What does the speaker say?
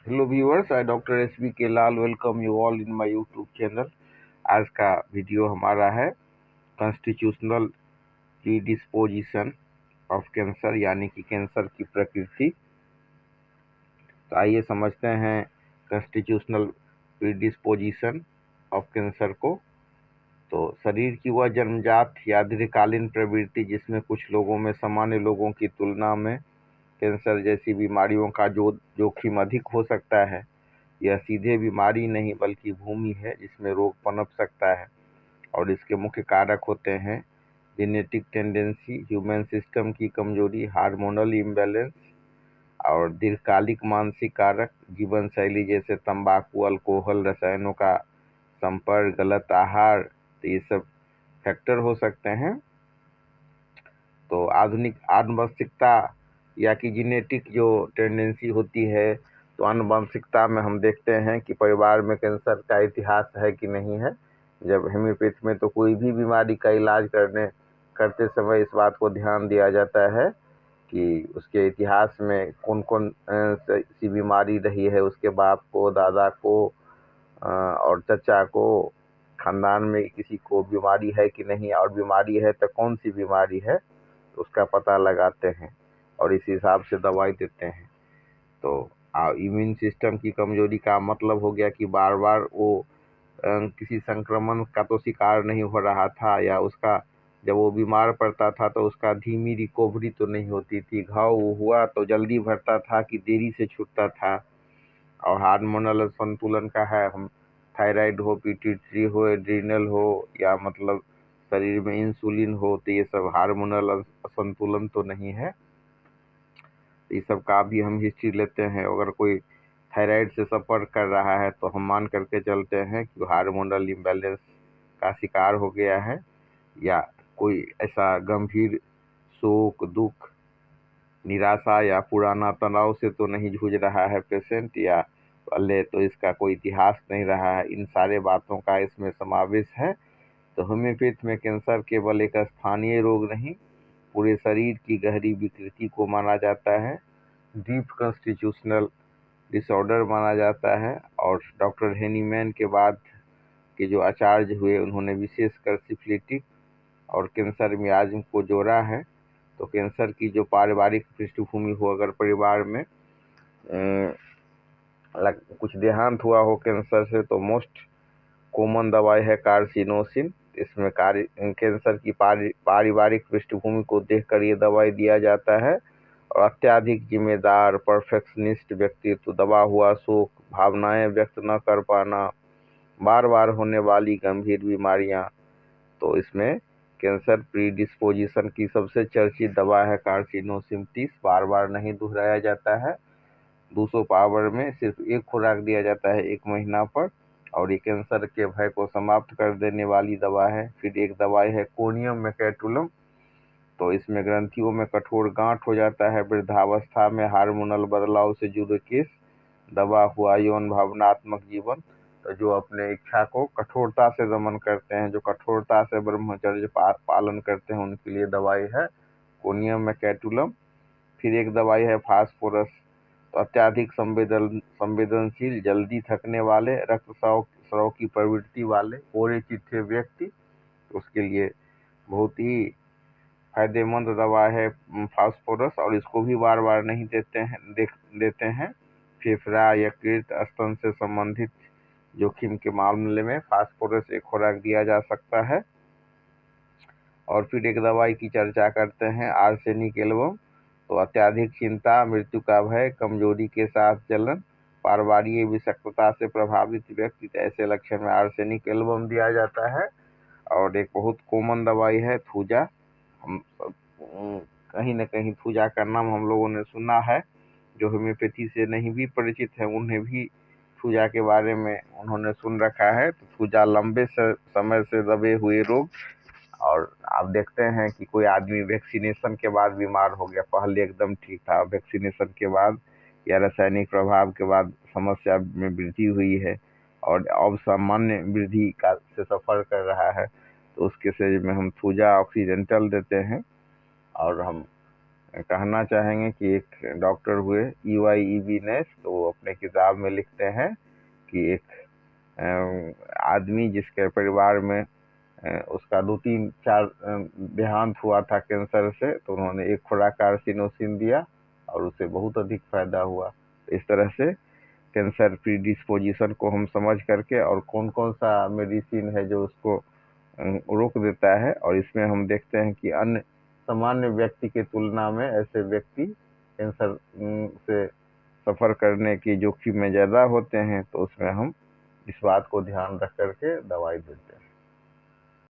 Hello viewers, I doctor S B K Lal welcome you all in my YouTube channel. आज का video हमारा है constitutional predisposition of cancer, यानी कि cancer की प्रकृति। तो आइए समझते हैं कॉन्स्टिट्यूशनल प्रीडिस्पोजिशन ऑफ कैंसर को। तो शरीर की वह जन्मजात या दीर्घकालीन प्रवृत्ति जिसमें कुछ लोगों में सामान्य लोगों की तुलना में कैंसर जैसी बीमारियों का जोखिम अधिक हो सकता है। यह सीधे बीमारी नहीं बल्कि भूमि है जिसमें रोग पनप सकता है, और इसके मुख्य कारक होते हैं जेनेटिक टेंडेंसी, ह्यूमन सिस्टम की कमजोरी, हार्मोनल इम्बैलेंस और दीर्घकालिक मानसिक कारक, जीवन शैली जैसे तंबाकू, अल्कोहल, रसायनों का संपर्क, गलत आहार। तो ये सब फैक्टर हो सकते हैं। तो आधुनिक आनुवंशिकता या कि जेनेटिक जो टेंडेंसी होती है, तो आनुवंशिकता में हम देखते हैं कि परिवार में कैंसर का इतिहास है कि नहीं है। जब होम्योपैथी में तो कोई भी बीमारी का इलाज करते समय इस बात को ध्यान दिया जाता है कि उसके इतिहास में कौन कौन सी बीमारी रही है, उसके बाप को, दादा को और चचा को, खानदान में किसी को बीमारी है कि नहीं, और बीमारी है तो कौन सी बीमारी है, तो उसका पता लगाते हैं और इस हिसाब से दवाई देते हैं। तो इम्यून सिस्टम की कमजोरी का मतलब हो गया कि बार बार वो किसी संक्रमण का तो शिकार नहीं हो रहा था, या उसका जब वो बीमार पड़ता था तो उसका धीमी रिकवरी तो नहीं होती थी। घाव हुआ तो जल्दी भरता था कि देरी से छूटता था। और हार्मोनल संतुलन का है, हम थायराइड हो, पिट्यूटरी हो, एड्रिनल हो, या मतलब शरीर में इंसुलिन हो, तो ये सब हार्मोनल असंतुलन तो नहीं है। इस सब का भी हम हिस्ट्री लेते हैं। अगर कोई थायराइड से सफ़र कर रहा है तो हम मान करके चलते हैं कि हार्मोनल इम्बैलेंस का शिकार हो गया है, या कोई ऐसा गंभीर शोक, दुख, निराशा या पुराना तनाव से तो नहीं जूझ रहा है पेशेंट, या पहले तो इसका कोई इतिहास नहीं रहा है। इन सारे बातों का इसमें समावेश है। तो होम्योपैथी में कैंसर केवल एक स्थानीय रोग नहीं, पूरे शरीर की गहरी विकृति को माना जाता है, डीप कॉन्स्टिट्यूशनल डिसऑर्डर माना जाता है। और डॉक्टर हेनीमैन के बाद के जो आचार्य हुए, उन्होंने विशेषकर सिफिलिटिक और कैंसर मियाज्म को जोड़ा है। तो कैंसर की जो पारिवारिक पृष्ठभूमि हो, अगर परिवार में कुछ देहांत हुआ हो कैंसर से, तो मोस्ट कॉमन दवाई है कार्सिनोसिन। इसमें कैंसर की पारिवारिक पृष्ठभूमि को देखकर ये दवाई दिया जाता है। और अत्यधिक जिम्मेदार, परफेक्शनिस्ट व्यक्तित्व, दबा हुआ शोक, भावनाएं व्यक्त न कर पाना, बार बार होने वाली गंभीर बीमारियां। तो इसमें कैंसर प्रीडिस्पोजिशन की सबसे चर्चित दवा है कार्सिनोसिन 30। बार बार नहीं दोहराया जाता है। 200 पावर में सिर्फ एक खुराक दिया जाता है 1 महीना पर, और ये कैंसर के भय को समाप्त कर देने वाली दवा है। फिर एक दवाई है कोनियम मेकेटुलम। तो इसमें ग्रंथियों में कठोर गांठ हो जाता है, वृद्धावस्था में हार्मोनल बदलाव से जुड़े केस, दबा हुआ यौन भावनात्मक जीवन। तो जो अपने इच्छा को कठोरता से दमन करते हैं, जो कठोरता से ब्रह्मचर्य पालन करते हैं, उनके लिए दवाई है कोनियम मेकेटुलम। फिर एक दवाई है फास्फोरस। तो अत्यधिक संवेदनशील, जल्दी थकने वाले, रक्तस्राव की प्रवृत्ति वाले, कोरे चिट्ठे व्यक्ति, तो उसके लिए बहुत ही फायदेमंद दवा है फास्फोरस, और इसको भी बार बार नहीं देते हैं। फेफड़ा, यकृत, स्तन से संबंधित जोखिम के मामले में फास्फोरस एक खुराक दिया जा सकता है। और फिर एक दवाई की चर्चा करते हैं आर्सेनिक एल्बम। तो अत्यधिक चिंता, मृत्यु का भय, कमजोरी के साथ जलन, पारिवारिक विषाक्तता से प्रभावित व्यक्ति, ऐसे लक्षण में आर्सेनिक एल्बम दिया जाता है। और एक बहुत कॉमन दवाई है थूजा। हम कहीं न कहीं थूजा का नाम हम लोगों ने सुना है। जो होम्योपैथी से नहीं भी परिचित है, उन्हें भी थूजा के बारे में उन्होंने सुन रखा है। तो थूजा लंबे समय से दबे हुए रोग, और आप देखते हैं कि कोई आदमी वैक्सीनेशन के बाद बीमार हो गया, पहले एकदम ठीक था, वैक्सीनेशन के बाद या रासायनिक प्रभाव के बाद समस्या में वृद्धि हुई है, और अब सामान्य वृद्धि का से सफ़र कर रहा है। तो उस केसेज में हम थूजा ऑक्सीडेंटल देते हैं, और हम कहना चाहेंगे कि एक डॉक्टर हुए EY नेस, तो वो अपने किताब में लिखते हैं कि एक आदमी जिसके परिवार में उसका 2 3 4 देहांत हुआ था कैंसर से, तो उन्होंने एक खुराक आर्सिनोसिन दिया और उसे बहुत अधिक फायदा हुआ। इस तरह से कैंसर प्रीडिस्पोजिशन को हम समझ करके और कौन कौन सा मेडिसिन है जो उसको रोक देता है, और इसमें हम देखते हैं कि अन्य सामान्य व्यक्ति की तुलना में ऐसे व्यक्ति कैंसर से सफ़र करने की जोखिम में ज़्यादा होते हैं, तो उसमें हम इस बात को ध्यान रख करके दवाई देते हैं।